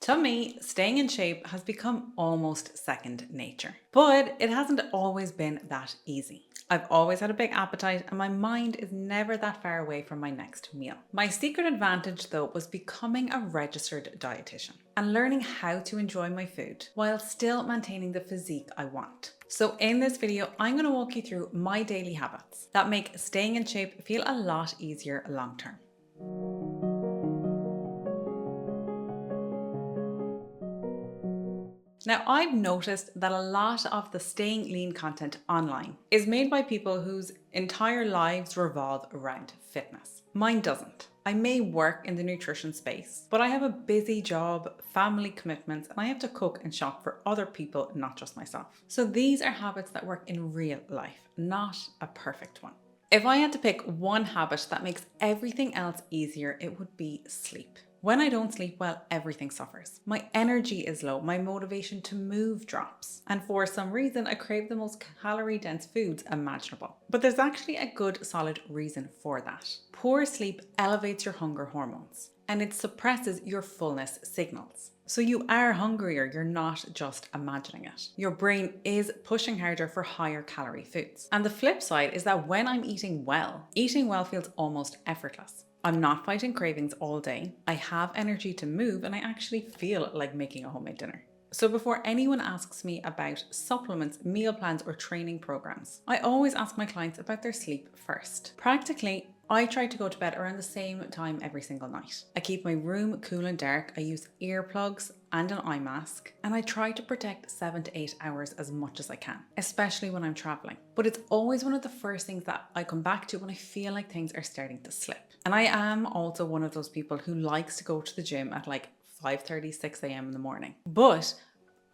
To me, staying in shape has become almost second nature. But it hasn't always been that easy. I've always had a big appetite and my mind is never that far away from my next meal. My secret advantage though was becoming a registered dietitian and learning how to enjoy my food while still maintaining the physique I want. So in this video, I'm going to walk you through my daily habits that make staying in shape feel a lot easier long term. Now, I've noticed that a lot of the staying lean content online is made by people whose entire lives revolve around fitness. Mine doesn't. I may work in the nutrition space, but I have a busy job, family commitments, and I have to cook and shop for other people, not just myself. So these are habits that work in real life, not a perfect one. If I had to pick one habit that makes everything else easier, it would be sleep. When I don't sleep well, everything suffers. My energy is low, my motivation to move drops, and for some reason I crave the most calorie-dense foods imaginable. But there's actually a good solid reason for that. Poor sleep elevates your hunger hormones, and it suppresses your fullness signals. So you are hungrier, you're not just imagining it. Your brain is pushing harder for higher calorie foods. And the flip side is that when I'm eating well feels almost effortless. I'm not fighting cravings all day, I have energy to move, and I actually feel like making a homemade dinner. So before anyone asks me about supplements, meal plans, or training programs, I always ask my clients about their sleep first. Practically, I try to go to bed around the same time every single night. I keep my room cool and dark, I use earplugs and an eye mask, and I try to protect 7 to 8 hours as much as I can, especially when I'm traveling. But it's always one of the first things that I come back to when I feel like things are starting to slip. And I am also one of those people who likes to go to the gym at like 5:30, 6 a.m. in the morning. But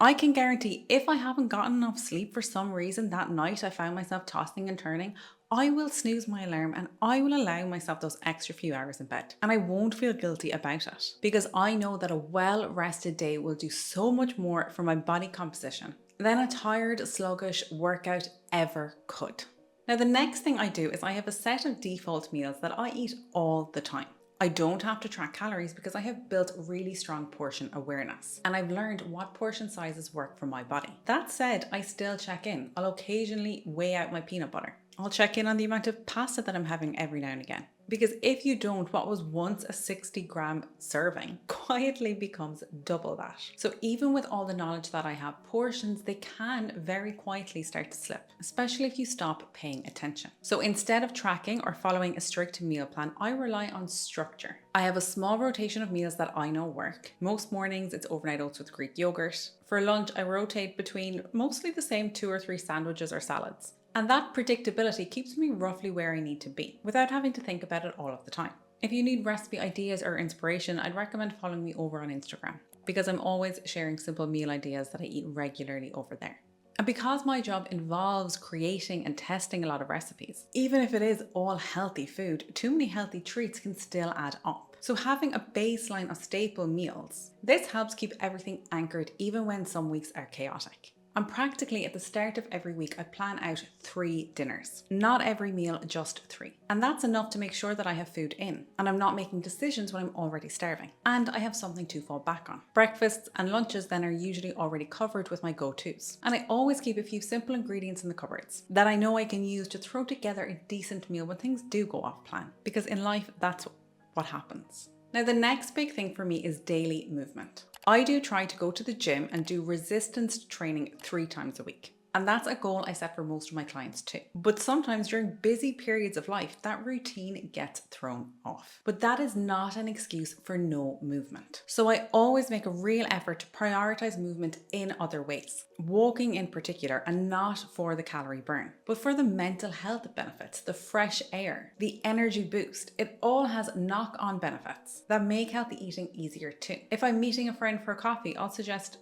I can guarantee if I haven't gotten enough sleep for some reason that night, I found myself tossing and turning, I will snooze my alarm and I will allow myself those extra few hours in bed. And I won't feel guilty about it because I know that a well-rested day will do so much more for my body composition than a tired, sluggish workout ever could. Now, the next thing I do is I have a set of default meals that I eat all the time. I don't have to track calories because I have built really strong portion awareness and I've learned what portion sizes work for my body. That said, I still check in. I'll occasionally weigh out my peanut butter. I'll check in on the amount of pasta that I'm having every now and again. Because if you don't, what was once a 60-gram serving quietly becomes double that. So even with all the knowledge that I have, portions, they can very quietly start to slip, especially if you stop paying attention. So instead of tracking or following a strict meal plan, I rely on structure. I have a small rotation of meals that I know work. Most mornings, it's overnight oats with Greek yogurt. For lunch, I rotate between mostly the same 2 or 3 sandwiches or salads. And that predictability keeps me roughly where I need to be without having to think about it all of the time. If you need recipe ideas or inspiration, I'd recommend following me over on Instagram because I'm always sharing simple meal ideas that I eat regularly over there. And because my job involves creating and testing a lot of recipes, even if it is all healthy food, too many healthy treats can still add up. So having a baseline of staple meals, this helps keep everything anchored even when some weeks are chaotic. And practically at the start of every week, I plan out 3 dinners. Not every meal, just 3. And that's enough to make sure that I have food in and I'm not making decisions when I'm already starving. And I have something to fall back on. Breakfasts and lunches then are usually already covered with my go-tos. And I always keep a few simple ingredients in the cupboards that I know I can use to throw together a decent meal when things do go off plan. Because in life, that's what happens. Now, the next big thing for me is daily movement. I do try to go to the gym and do resistance training 3 times a week. And that's a goal I set for most of my clients too. But sometimes during busy periods of life, that routine gets thrown off. But that is not an excuse for no movement. So I always make a real effort to prioritize movement in other ways. Walking in particular, and not for the calorie burn, but for the mental health benefits, the fresh air, the energy boost. It all has knock-on benefits that make healthy eating easier too. If I'm meeting a friend for a coffee, I'll suggest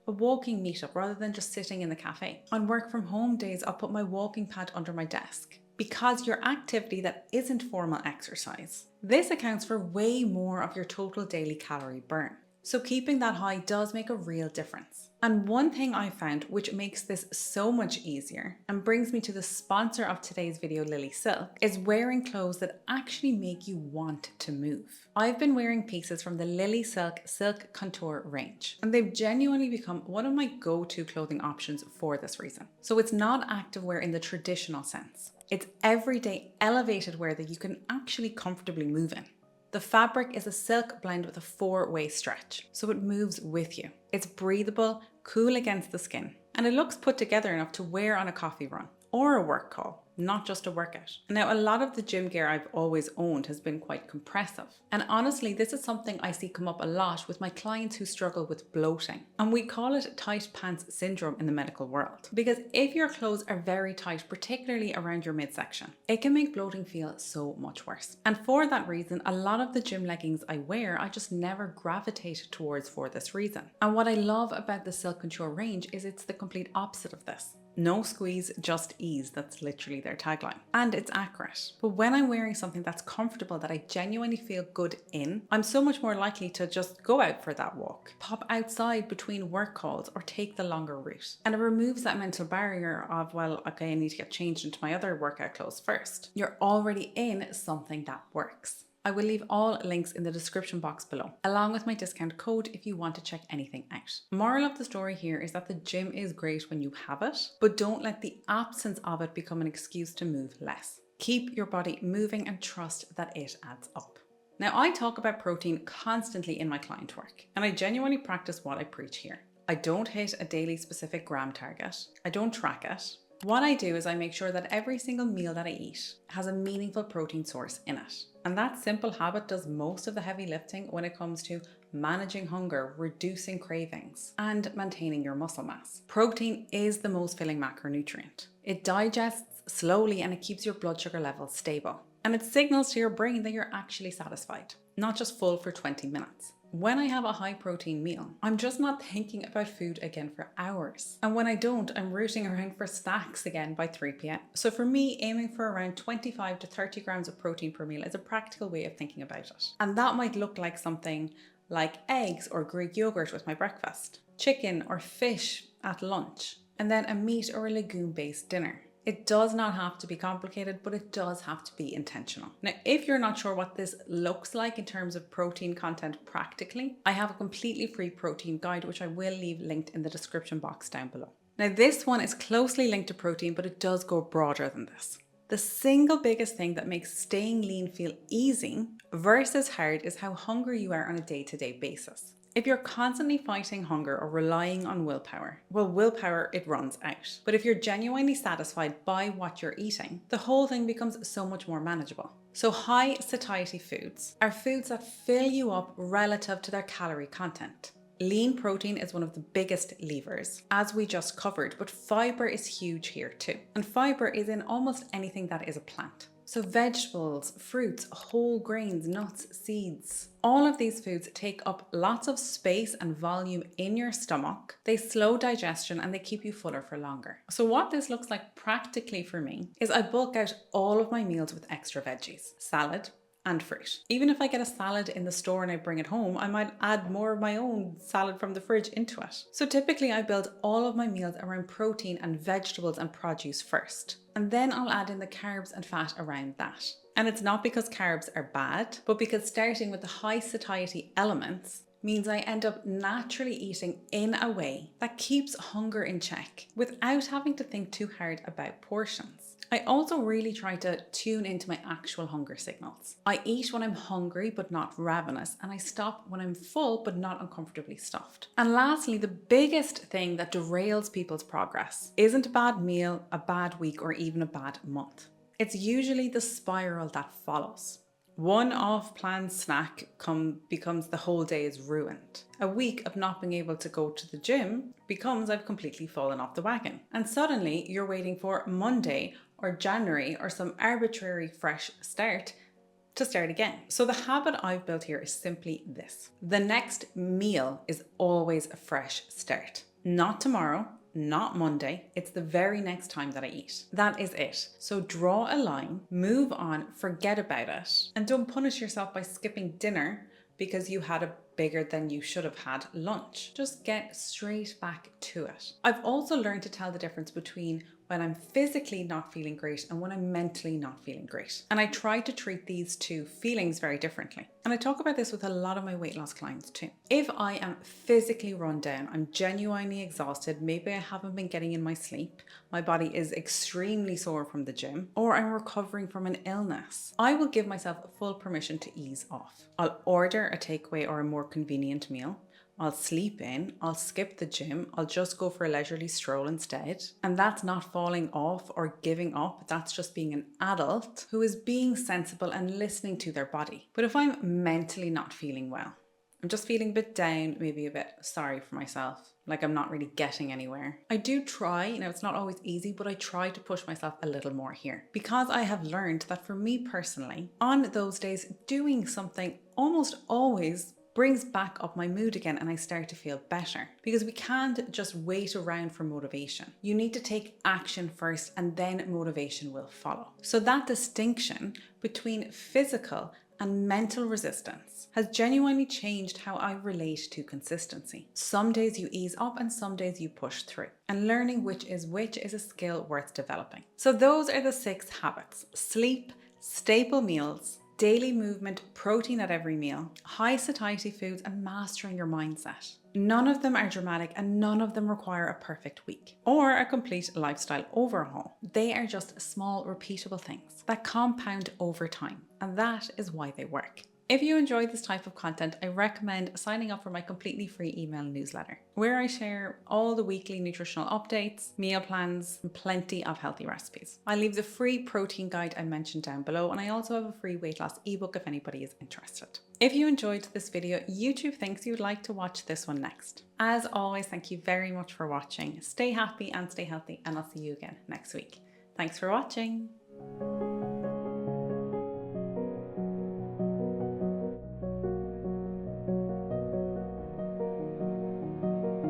a walking meetup rather than just sitting in the cafe. On work from home days, I'll put my walking pad under my desk because your activity that isn't formal exercise, this accounts for way more of your total daily calorie burn. So keeping that high does make a real difference. And one thing I found which makes this so much easier and brings me to the sponsor of today's video, LilySIlk, is wearing clothes that actually make you want to move. I've been wearing pieces from the LilySIlk Silk Contour range, and they've genuinely become one of my go-to clothing options for this reason. So it's not activewear in the traditional sense. It's everyday elevated wear that you can actually comfortably move in. The fabric is a silk blend with a 4-way stretch, so it moves with you. It's breathable, cool against the skin, and it looks put together enough to wear on a coffee run or a work call, not just a workout. Now, a lot of the gym gear I've always owned has been quite compressive. And honestly, this is something I see come up a lot with my clients who struggle with bloating. And we call it tight pants syndrome in the medical world. Because if your clothes are very tight, particularly around your midsection, it can make bloating feel so much worse. And for that reason, a lot of the gym leggings I wear, I just never gravitated towards for this reason. And what I love about the Silk Contour range is it's the complete opposite of this. No squeeze, just ease. That's literally their tagline. And it's accurate. But when I'm wearing something that's comfortable, that I genuinely feel good in, I'm so much more likely to just go out for that walk, pop outside between work calls, or take the longer route. And it removes that mental barrier of, well, okay, I need to get changed into my other workout clothes first. You're already in something that works. I will leave all links in the description box below, along with my discount code if you want to check anything out. Moral of the story here is that the gym is great when you have it, but don't let the absence of it become an excuse to move less. Keep your body moving and trust that it adds up. Now, I talk about protein constantly in my client work, and I genuinely practice what I preach here. I don't hit a daily specific gram target. I don't track it. What I do is I make sure that every single meal that I eat has a meaningful protein source in it. And that simple habit does most of the heavy lifting when it comes to managing hunger, reducing cravings, and maintaining your muscle mass. Protein is the most filling macronutrient. It digests slowly and it keeps your blood sugar levels stable. And it signals to your brain that you're actually satisfied, not just full for 20 minutes. When I have a high protein meal, I'm just not thinking about food again for hours. And when I don't, I'm rooting around for snacks again by 3 p.m. So for me, aiming for around 25 to 30 grams of protein per meal is a practical way of thinking about it. And that might look like something like eggs or Greek yogurt with my breakfast, chicken or fish at lunch, and then a meat or a legume-based dinner. It does not have to be complicated, but it does have to be intentional. Now, if you're not sure what this looks like in terms of protein content practically, I have a completely free protein guide, which I will leave linked in the description box down below. Now, this one is closely linked to protein, but it does go broader than this. The single biggest thing that makes staying lean feel easy versus hard is how hungry you are on a day-to-day basis. If you're constantly fighting hunger or relying on willpower, well, willpower, it runs out. But if you're genuinely satisfied by what you're eating, the whole thing becomes so much more manageable. So high satiety foods are foods that fill you up relative to their calorie content. Lean protein is one of the biggest levers, as we just covered, but fiber is huge here too. And fiber is in almost anything that is a plant. So vegetables, fruits, whole grains, nuts, seeds, all of these foods take up lots of space and volume in your stomach. They slow digestion and they keep you fuller for longer. So what this looks like practically for me is I bulk out all of my meals with extra veggies, salad, and fruit. Even if I get a salad in the store and I bring it home, I might add more of my own salad from the fridge into it. So typically I build all of my meals around protein and vegetables and produce first. And then I'll add in the carbs and fat around that. And it's not because carbs are bad, but because starting with the high satiety elements means I end up naturally eating in a way that keeps hunger in check without having to think too hard about portions. I also really try to tune into my actual hunger signals. I eat when I'm hungry but not ravenous, and I stop when I'm full but not uncomfortably stuffed. And lastly, the biggest thing that derails people's progress isn't a bad meal, a bad week, or even a bad month. It's usually the spiral that follows. One off-planned snack becomes the whole day is ruined. A week of not being able to go to the gym becomes I've completely fallen off the wagon. And suddenly you're waiting for Monday or January or some arbitrary fresh start to start again. So the habit I've built here is simply this. The next meal is always a fresh start. Not tomorrow, not Monday, it's the very next time that I eat. That is it. So draw a line, move on, forget about it, and don't punish yourself by skipping dinner because you had a bigger than you should have had lunch. Just get straight back to it. I've also learned to tell the difference between when I'm physically not feeling great and when I'm mentally not feeling great. And I try to treat these two feelings very differently. And I talk about this with a lot of my weight loss clients too. If I am physically run down, I'm genuinely exhausted, maybe I haven't been getting in my sleep, my body is extremely sore from the gym, or I'm recovering from an illness, I will give myself full permission to ease off. I'll order a takeaway or a more convenient meal. I'll sleep in, I'll skip the gym, I'll just go for a leisurely stroll instead. And that's not falling off or giving up, that's just being an adult who is being sensible and listening to their body. But if I'm mentally not feeling well, I'm just feeling a bit down, maybe a bit sorry for myself, like I'm not really getting anywhere, I do try, it's not always easy, but I try to push myself a little more here. Because I have learned that for me personally, on those days, doing something almost always brings back up my mood again and I start to feel better. Because we can't just wait around for motivation. You need to take action first and then motivation will follow. So that distinction between physical and mental resistance has genuinely changed how I relate to consistency. Some days you ease up and some days you push through. And learning which is a skill worth developing. So those are the 6 habits: sleep, staple meals, daily movement, protein at every meal, high satiety foods, and mastering your mindset. None of them are dramatic and none of them require a perfect week or a complete lifestyle overhaul. They are just small, repeatable things that compound over time, and that is why they work. If you enjoy this type of content, I recommend signing up for my completely free email newsletter, where I share all the weekly nutritional updates, meal plans, and plenty of healthy recipes. I leave the free protein guide I mentioned down below, and I also have a free weight loss ebook if anybody is interested. If you enjoyed this video, YouTube thinks you'd like to watch this one next. As always, thank you very much for watching. Stay happy and stay healthy, and I'll see you again next week. Thanks for watching.